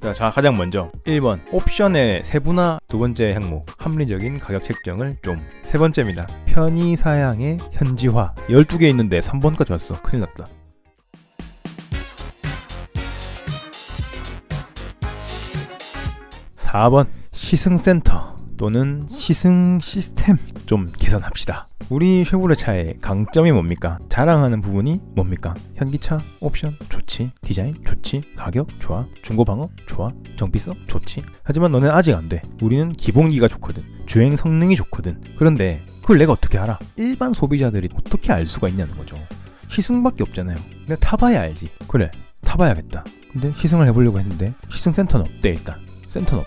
자, 가장 먼저 1번 옵션의 세분화. 두 번째 항목 합리적인 가격 책정을 좀. 세 번째입니다. 편의 사양의 현지화. 12개 있는데 3번까지 왔어. 큰일 났다. 4번 시승센터 또는 시승 시스템 좀 개선합시다. 우리 쉐보레차의 강점이 뭡니까? 자랑하는 부분이 뭡니까? 현기차 옵션 좋지, 디자인 좋지, 가격 좋아, 중고 방어 좋아, 정비성 좋지. 하지만 너는 아직 안 돼. 우리는 기본기가 좋거든, 주행 성능이 좋거든. 그런데 그걸 내가 어떻게 알아? 일반 소비자들이 어떻게 알 수가 있냐는 거죠. 시승밖에 없잖아요. 내가 타봐야 알지. 그래, 타봐야겠다. 근데 시승을 해보려고 했는데 시승센터는 없대. 일단 센터는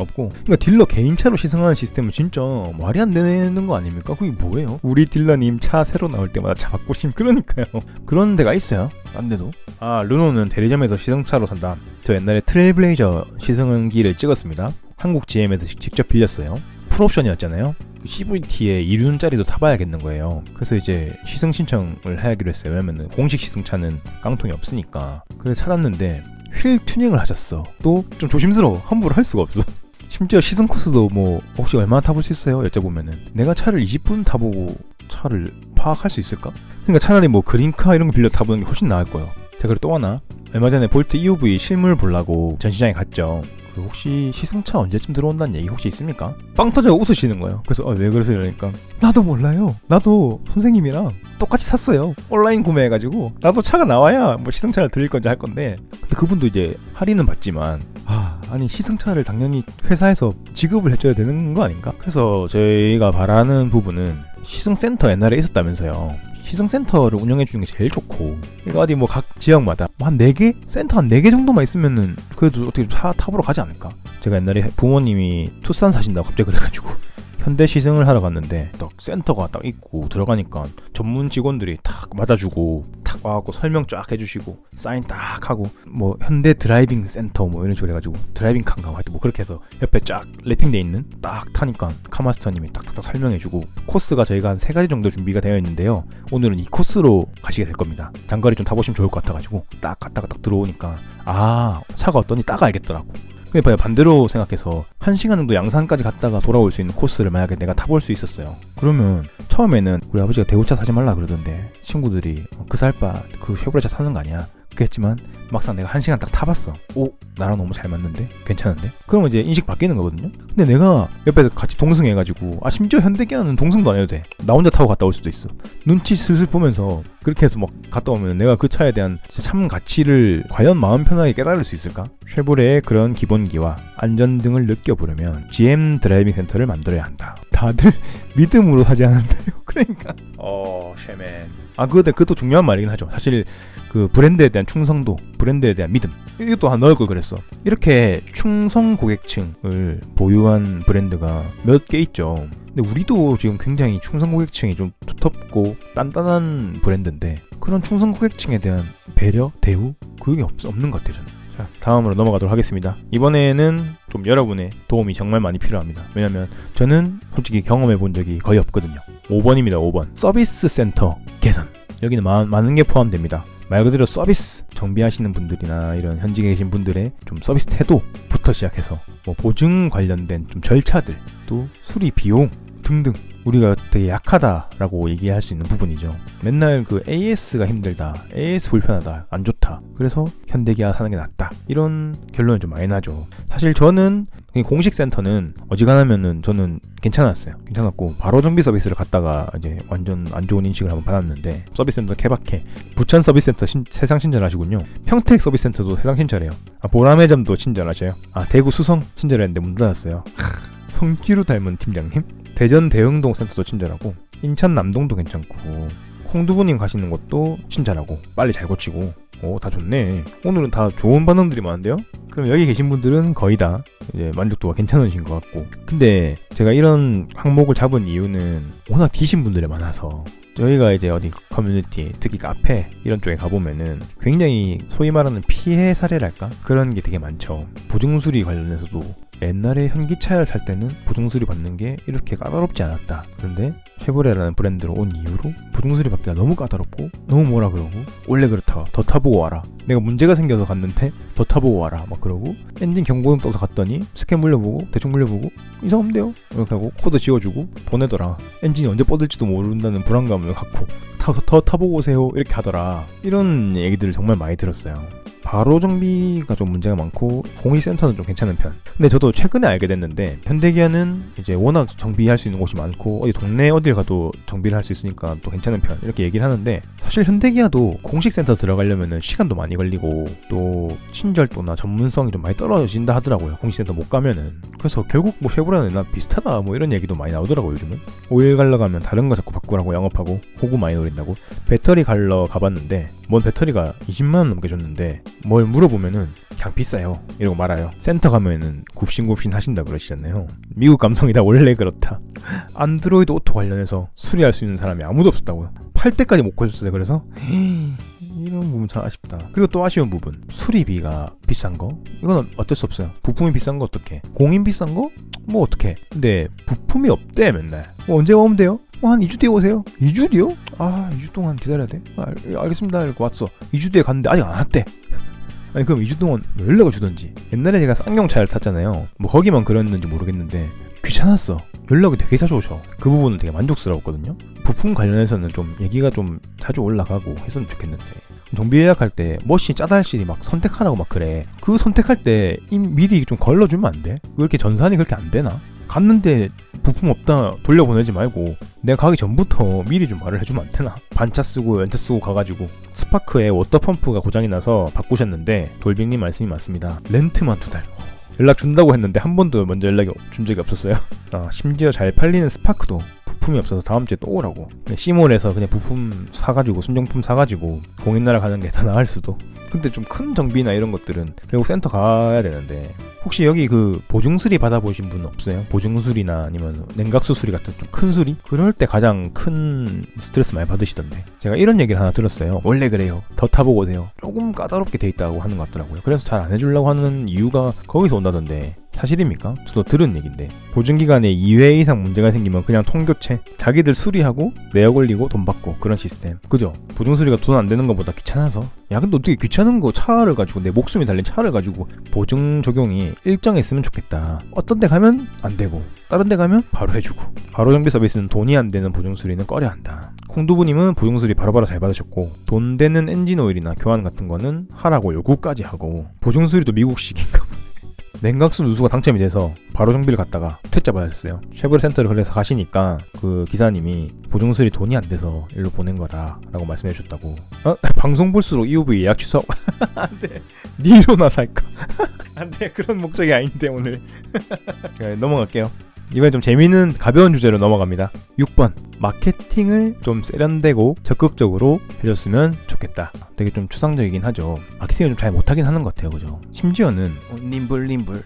없고, 그러니까 딜러 개인차로 시승하는 시스템은 진짜 말이 안 되는 거 아닙니까? 그게 뭐예요? 우리 딜러님 차 새로 나올 때마다 차 바꾸심. 그러니까요. 그런 데가 있어요. 딴 데도. 르노는 대리점에서 시승차로 산다. 저 옛날에 트레일블레이저 시승기를 찍었습니다. 한국 GM에서 직접 빌렸어요. 풀옵션이었잖아요. CVT에 2륜짜리도 타봐야겠는 거예요. 그래서 이제 시승 신청을 하기로 했어요. 왜냐면 공식 시승차는 깡통이 없으니까. 그래서 찾았는데 휠 튜닝을 하셨어. 또 좀 조심스러워. 함부로 할 수가 없어. 심지어 시승 코스도 뭐 혹시 얼마나 타볼 수 있어요? 여쭤보면은 내가 차를 20분 타보고 차를 파악할 수 있을까? 그러니까 차라리 뭐 그린카 이런 거 빌려 타보는 게 훨씬 나을 거예요. 자, 그리고 또 하나, 얼마 전에 볼트 EUV 실물 보려고 전시장에 갔죠. 혹시 시승차 언제쯤 들어온다는 얘기 혹시 있습니까? 빵 터져 웃으시는 거예요. 그래서 왜 그러세요? 이러니까 나도 몰라요. 나도 선생님이랑 똑같이 샀어요. 온라인 구매해가지고 나도 차가 나와야 뭐 시승차를 드릴 건지 할 건데, 근데 그분도 이제 할인은 받지만 아니 시승차를 당연히 회사에서 지급을 해줘야 되는 거 아닌가? 그래서 저희가 바라는 부분은 시승센터 옛날에 있었다면서요. 시승센터를 운영해주는 게 제일 좋고, 이거 어디 뭐 각 지역마다 한 4개? 센터 한 4개 정도만 있으면은 그래도 어떻게 차 타보러 가지 않을까? 제가 옛날에 부모님이 투싼 사신다고 갑자기 그래가지고 현대 시승을 하러 갔는데 딱 센터가 딱 있고 들어가니까 전문 직원들이 탁 맞아주고 탁 와갖고 설명 쫙 해주시고 사인 딱 하고 뭐 현대 드라이빙 센터 뭐 이런 식으로 해가지고 드라이빙 칸가 하여튼 뭐 그렇게 해서 옆에 쫙 랩핑돼 있는 딱 타니까 카마스터님이 딱딱딱 설명해주고, 코스가 저희가 한 3가지 정도 준비가 되어 있는데요. 오늘은 이 코스로 가시게 될 겁니다. 장거리 좀 타보시면 좋을 것 같아가지고 딱 갔다가 딱 들어오니까 차가 어떤지 딱 알겠더라고. 근데 봐요, 반대로 생각해서 1시간 정도 양산까지 갔다가 돌아올 수 있는 코스를 만약에 내가 타볼 수 있었어요. 그러면 처음에는 우리 아버지가 대우차 사지 말라 그러던데 친구들이 그 살바 그 쉐보레차 사는 거 아니야 그랬지만 막상 내가 1시간 딱 타봤어. 나랑 너무 잘 맞는데? 괜찮은데? 그러면 이제 인식 바뀌는 거거든요. 근데 내가 옆에서 같이 동승해가지고 심지어 현대기아는 동승도 안 해도 돼. 나 혼자 타고 갔다 올 수도 있어. 눈치 슬슬 보면서 그렇게 해서 막 갔다 오면 내가 그 차에 대한 참 가치를 과연 마음 편하게 깨달을 수 있을까? 쉐보레의 그런 기본기와 안전 등을 느껴보려면 GM 드라이빙 센터를 만들어야 한다. 다들 믿음으로 사지 않는데요. 그러니까 쉐맨. 그것도 중요한 말이긴 하죠. 사실 그 브랜드에 대한 충성도, 브랜드에 대한 믿음, 이것도 넣을 걸 그랬어. 이렇게 충성 고객층을 보유한 브랜드가 몇 개 있죠. 근데 우리도 지금 굉장히 충성 고객층이 좀 두텁고 단단한 브랜드인데 그런 충성 고객층에 대한 배려, 대우, 그게 없는 것 같아요. 저는. 자, 다음으로 넘어가도록 하겠습니다. 이번에는 좀 여러분의 도움이 정말 많이 필요합니다. 왜냐면 저는 솔직히 경험해 본 적이 거의 없거든요. 5번입니다. 5번 서비스 센터 개선. 여기는 많은 게 포함됩니다. 말 그대로 서비스, 정비하시는 분들이나 이런 현직에 계신 분들의 좀 서비스 태도부터 시작해서 뭐 보증 관련된 좀 절차들, 또 수리 비용 등등 우리가 되게 약하다라고 얘기할 수 있는 부분이죠. 맨날 그 AS가 힘들다, AS 불편하다, 안 좋다, 그래서 현대기아 사는 게 낫다, 이런 결론이 좀 많이 나죠. 사실 저는 공식 센터는 어지간하면은 저는 괜찮았고 바로 정비 서비스를 갔다가 이제 완전 안 좋은 인식을 한번 받았는데, 서비스 센터 케바케, 부천 서비스 센터 세상 친절하시군요. 평택 서비스 센터도 세상 친절해요. 보라매점도 친절하셔요. 대구 수성 친절했는데 문 닫았어요. 성지루 닮은 팀장님. 대전 대흥동 센터도 친절하고, 인천 남동도 괜찮고, 홍두부님 가시는 곳도 친절하고 빨리 잘 고치고, 다 좋네. 오늘은 다 좋은 반응들이 많은데요? 그럼 여기 계신 분들은 거의 다 이제 만족도가 괜찮으신 것 같고, 근데 제가 이런 항목을 잡은 이유는 워낙 디신 분들이 많아서, 저희가 이제 어디 커뮤니티, 특히 카페 이런 쪽에 가보면은 굉장히 소위 말하는 피해 사례랄까? 그런 게 되게 많죠. 보증수리 관련해서도 옛날에 현기차를 살 때는 보증수리 받는 게 이렇게 까다롭지 않았다. 그런데 쉐보레라는 브랜드로 온 이후로 보증수리 받기가 너무 까다롭고 너무 뭐라 그러고 원래 그렇다 더 타보고 와라, 내가 문제가 생겨서 갔는데 더 타보고 와라 막 그러고, 엔진 경고등 떠서 갔더니 스캔 물려보고 대충 물려보고 이상한데요? 이렇게 하고 코드 지워주고 보내더라. 엔진이 언제 뻗을지도 모른다는 불안감을 갖고 더 타보고 오세요 이렇게 하더라. 이런 얘기들을 정말 많이 들었어요. 바로 정비가 좀 문제가 많고 공익센터는 좀 괜찮은 편. 근데 저도 최근에 알게 됐는데 현대기아는 이제 워낙 정비할 수 있는 곳이 많고 어디 동네 어딜 가도 정비를 할 수 있으니까 또 괜찮은 편 이렇게 얘기를 하는데, 사실 현대기아도 공식센터 들어가려면 시간도 많이 걸리고 또 친절도나 전문성이 좀 많이 떨어진다 하더라고요, 공식센터 못 가면은. 그래서 결국 뭐 쉐보레는 나 비슷하다 뭐 이런 얘기도 많이 나오더라고요. 요즘은 오일 갈러 가면 다른 거 자꾸 바꾸라고 영업하고 호구 많이 노린다고. 배터리 갈러 가봤는데 뭔 배터리가 20만원 넘게 줬는데 뭘 물어보면은 그냥 비싸요 이러고 말아요. 센터 가면은 굽신굽신 하신다 그러시잖아요. 미국 감성이다 원래 그렇다. 안드로이드 오토 관련해서 수리할 수 있는 사람이 아무도 없었다고요. 팔 때까지 못 고쳤어요. 그래서 이런 부분 참 아쉽다. 그리고 또 아쉬운 부분, 수리비가 비싼 거 이건 어쩔 수 없어요. 부품이 비싼 거 어떡해, 공인 비싼 거 뭐 어떡해. 근데 부품이 없대. 맨날 언제 오면 돼요? 한 2주 뒤에 오세요. 2주 뒤요? 2주 동안 기다려야 돼? 알겠습니다 이렇게 왔어. 2주 뒤에 갔는데 아직 안 왔대. 아니 그럼 2주 동안 연락을 주던지. 옛날에 제가 쌍용차를 탔잖아요. 뭐 거기만 그랬는지 모르겠는데 귀찮았어. 연락이 되게 자주 오셔. 그 부분은 되게 만족스러웠거든요. 부품 관련해서는 좀 얘기가 좀 자주 올라가고 했으면 좋겠는데, 정비 예약할 때 머신 짜달실이 막 선택하라고 막 그래. 그 선택할 때 미리 좀 걸러주면 안 돼? 왜 이렇게 전산이 그렇게 안 되나? 갔는데 부품 없다 돌려보내지 말고 내가 가기 전부터 미리 좀 말을 해주면 안 되나? 반차 쓰고 연차 쓰고 가가지고 스파크에 워터펌프가 고장이 나서 바꾸셨는데 돌빅님 말씀이 맞습니다. 렌트만 2달. 연락 준다고 했는데 한 번도 먼저 연락이 준 적이 없었어요. 심지어 잘 팔리는 스파크도 부품이 없어서 다음 주에 또 오라고. C몰에서 그냥 부품 사가지고 순정품 사가지고 공인나라 가는 게 더 나을 수도. 근데 좀 큰 정비나 이런 것들은 결국 센터 가야 되는데, 혹시 여기 그 보증수리 받아보신 분 없어요? 보증수리나 아니면 냉각수 수리 같은 좀 큰 수리? 그럴 때 가장 큰 스트레스 많이 받으시던데, 제가 이런 얘기를 하나 들었어요. 원래 그래요. 더 타보고 오세요. 조금 까다롭게 돼 있다고 하는 것 같더라고요. 그래서 잘 안 해주려고 하는 이유가 거기서 온다던데 사실입니까? 저도 들은 얘긴데, 보증기간에 2회 이상 문제가 생기면 그냥 통교체, 자기들 수리하고 내역 올리고 돈 받고 그런 시스템. 그죠? 보증수리가 돈 안 되는 것보다 귀찮아서. 야 근데 어떻게 귀찮은 거 차를 가지고, 내 목숨이 달린 차를 가지고 보증 적용이 일정했으면 좋겠다. 어떤 데 가면 안 되고 다른 데 가면 바로 해주고. 바로 정비 서비스는 돈이 안 되는 보증수리는 꺼려 한다. 콩두부님은 보증수리 바로바로 잘 받으셨고, 돈 되는 엔진 오일이나 교환 같은 거는 하라고 요구까지 하고, 보증수리도 미국식인가 보네. 냉각수 누수가 당첨이 돼서 바로 정비를 갔다가 퇴짜 받았어요. 쉐보레 센터를 그래서 가시니까 그 기사님이 보증수리 돈이 안 돼서 일로 보낸 거다 라고 말씀해 주셨다고. 방송 볼수록 EUV 예약 취소. 안돼, 니로나 살까. 안돼, 그런 목적이 아닌데 오늘. 넘어갈게요. 이번에 좀 재미있는 가벼운 주제로 넘어갑니다. 6번, 마케팅을 좀 세련되고 적극적으로 해줬으면 좋겠다. 되게 좀 추상적이긴 하죠. 마케팅을 좀 잘 못하긴 하는 것 같아요. 그죠? 심지어는 님블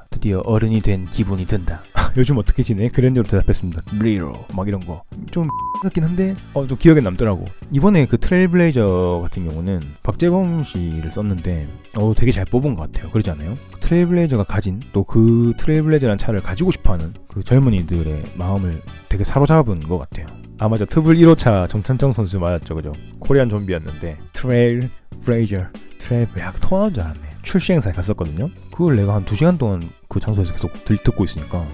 드디어 어른이 된 기분이 든다. 요즘 어떻게 지내? 그랜저로 대답했습니다. 리로 막 이런 거 좀 같긴 한데 좀 기억에 남더라고. 이번에 그 트레일블레이저 같은 경우는 박재범 씨를 썼는데 되게 잘 뽑은 것 같아요. 그러지 않아요? 트레일블레이저가 가진, 또 그 트레일블레이저라는 차를 가지고 싶어하는 그 젊은이들의 마음을 되게 사로잡은 것 같아요. 맞아, 트블 1호차 정찬정 선수 맞았죠. 그죠? 코리안 좀비였는데 트레일블레이저. 야, 통화한 줄 알았네. 출시 행사에 갔었거든요. 그걸 내가 한 2시간 동안 그 장소에서 계속 듣고 있으니까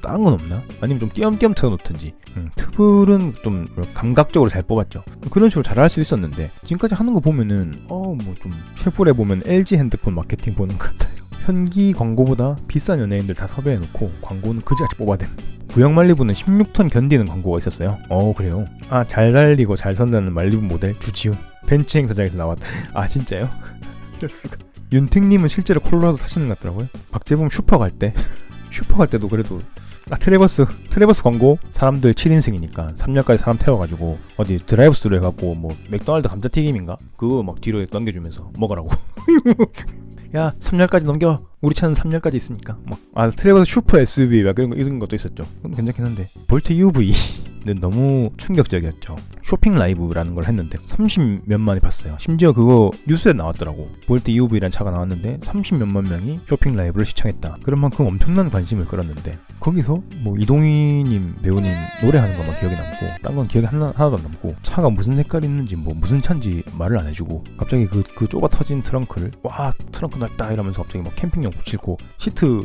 다른 건 없나? 아니면 좀 띄엄띄엄 틀어놓든지. 트블은 좀 감각적으로 잘 뽑았죠. 그런 식으로 잘할 수 있었는데 지금까지 하는 거 보면은 좀 쉐보레 보면 LG 핸드폰 마케팅 보는 것 같아요. 현기 광고보다 비싼 연예인들 다 섭외해놓고 광고는 그지같이 뽑아댄. 구형 말리부는 16톤 견디는 광고가 있었어요. 그래요? 잘 달리고 잘 선다는 말리부 모델 주지훈 벤츠 행사장에서 나왔다. 진짜요? 이럴 수가. 윤택님은 실제로 콜로라도 타시는 것 같더라고요. 박재범 슈퍼 갈 때도 그래도 트레버스 광고, 사람들 7인승이니까 3열까지 사람 태워가지고 어디 드라이브스루 해갖고 뭐 맥도날드 감자튀김인가? 그거 막 뒤로 넘겨주면서 먹으라고. 야 3열까지 넘겨, 우리 차는 3열까지 있으니까. 트레버스 슈퍼 SUV 막 이런 것도 있었죠. 괜찮긴 한데 볼트 UV는 너무 충격적이었죠. 쇼핑 라이브라는 걸 했는데 30몇만이 봤어요. 심지어 그거 뉴스에 나왔더라고. 볼트 EUV라는 차가 나왔는데 30몇만 명이 쇼핑 라이브를 시청했다. 그런 만큼 엄청난 관심을 끌었는데 거기서 뭐 이동희님 배우님 노래하는 것만 기억에 남고 딴 건 기억이 하나도 안 남고 차가 무슨 색깔이 있는지 뭐 무슨 차인지 말을 안 해주고 갑자기 그 좁아 터진 트렁크를 와 트렁크 넓다 이러면서 갑자기 막 캠핑용 붙이고 시트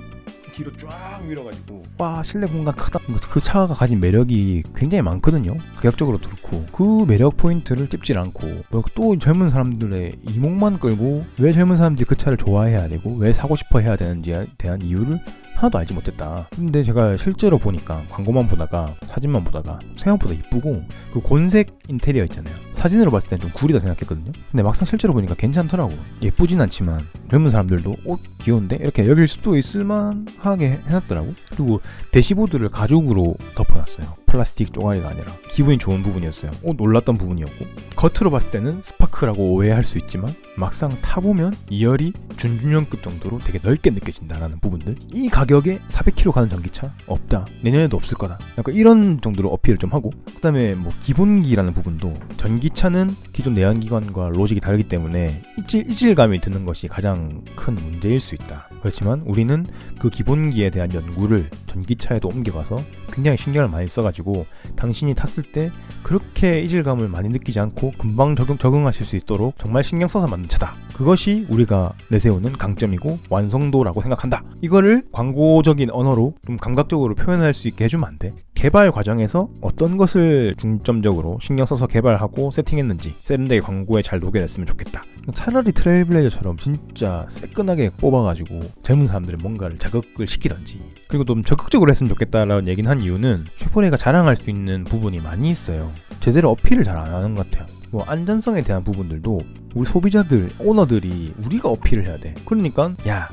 뒤로 쫙 밀어가지고 와 실내 공간 크다. 그 차가 가진 매력이 굉장히 많거든요. 가격적으로 그렇고 그 매력 포인트를 찝질 않고 또 젊은 사람들의 이목만 끌고 왜 젊은 사람들이 그 차를 좋아해야 되고 왜 사고 싶어 해야 되는지에 대한 이유를 하나도 알지 못했다. 근데 제가 실제로 보니까 광고만 보다가 사진만 보다가 생각보다 이쁘고 그 곤색 인테리어 있잖아요. 사진으로 봤을 땐 좀 구리다 생각했거든요. 근데 막상 실제로 보니까 괜찮더라고. 예쁘진 않지만 젊은 사람들도 귀여운데? 이렇게 여길 수도 있을만하게 해놨더라고. 그리고 대시보드를 가죽으로 덮어놨어요. 플라스틱 쪼가리가 아니라. 기분이 좋은 부분이었어요. 놀랐던 부분이었고 겉으로 봤을 때는 스파크라고 오해할 수 있지만 막상 타보면 2열이 준준형급 정도로 되게 넓게 느껴진다라는 부분들. 이 가격에 400km 가는 전기차? 없다. 내년에도 없을 거다. 약간 이런 정도로 어필을 좀 하고 그 다음에 뭐 기본기라는 부분도 전기차는 기존 내연기관과 로직이 다르기 때문에 이질감이 드는 것이 가장 큰 문제일 수 있다. 그렇지만 우리는 그 기본기에 대한 연구를 전기차에도 옮겨가서 굉장히 신경을 많이 써가지고 당신이 탔을 때 그렇게 이질감을 많이 느끼지 않고 금방 적응하실 수 있도록 정말 신경 써서 만든 차다. 그것이 우리가 내세우는 강점이고 완성도라고 생각한다. 이거를 광고적인 언어로 좀 감각적으로 표현할 수 있게 해주면 안 돼. 개발 과정에서 어떤 것을 중점적으로 신경 써서 개발하고 세팅했는지 세련되게 광고에 잘 녹여냈으면 좋겠다. 차라리 트레일블레이저처럼 진짜 새끈하게 뽑아가지고 젊은 사람들의 뭔가를 자극을 시키던지 그리고 좀 적극적으로 했으면 좋겠다라는 얘기는 한 이유는 쉐보레가 자랑할 수 있는 부분이 많이 있어요. 제대로 어필을 잘 안 하는 것 같아요. 뭐 안전성에 대한 부분들도 우리 소비자들, 오너들이 우리가 어필을 해야 돼. 그러니까 야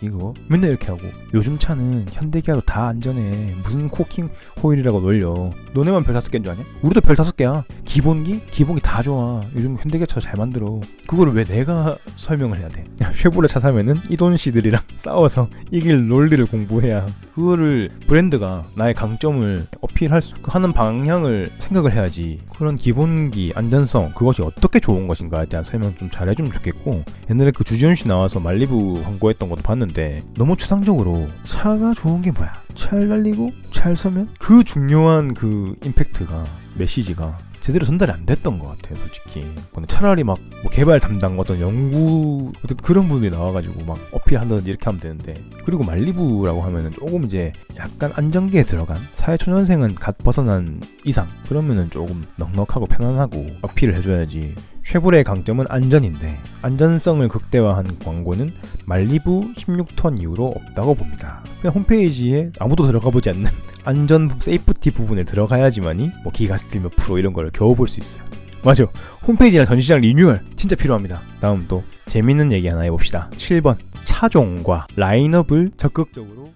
이거 맨날 이렇게 하고 요즘 차는 현대기아도 다 안전해. 무슨 코킹 호일이라고 놀려. 너네만 별 5개인 줄 아냐? 우리도 별 5개야. 기본기 다 좋아. 요즘 현대기아 차 잘 만들어. 그거를 왜 내가 설명을 해야 돼? 쉐보레 차 사면은 이돈씨들이랑 싸워서 이길 논리를 공부해야 그거를 브랜드가 나의 강점을 어필할 수 하는 방향을 생각을 해야지. 그런 기본기, 안전성 그것이 어떻게 좋은 것인가에 대한 설명 좀 잘해주면 좋겠고 옛날에 그 주지훈씨 나와서 말리부 광고했던 것도 봤는데 너무 추상적으로 차가 좋은 게 뭐야? 잘 달리고 잘 서면 그 중요한 그 임팩트가 메시지가 제대로 전달이 안 됐던 것 같아요, 솔직히. 근데 차라리 막 뭐 개발 담당 어떤 연구 어떤 그런 분들이 나와가지고 막 어필한다든지 이렇게 하면 되는데 그리고 말리부라고 하면은 조금 이제 약간 안정기에 들어간 사회초년생은 갓 벗어난 이상 그러면은 조금 넉넉하고 편안하고 어필을 해줘야지. 쉐보레의 강점은 안전인데 안전성을 극대화한 광고는 말리부 16톤 이후로 없다고 봅니다. 그냥 홈페이지에 아무도 들어가 보지 않는 안전 세이프티 부분에 들어가야지만이 뭐 기가스틸 몇 프로 이런 걸 겨우 볼 수 있어요. 맞아. 홈페이지나 전시장 리뉴얼 진짜 필요합니다. 다음 또 재밌는 얘기 하나 해봅시다. 7번 차종과 라인업을 적극적으로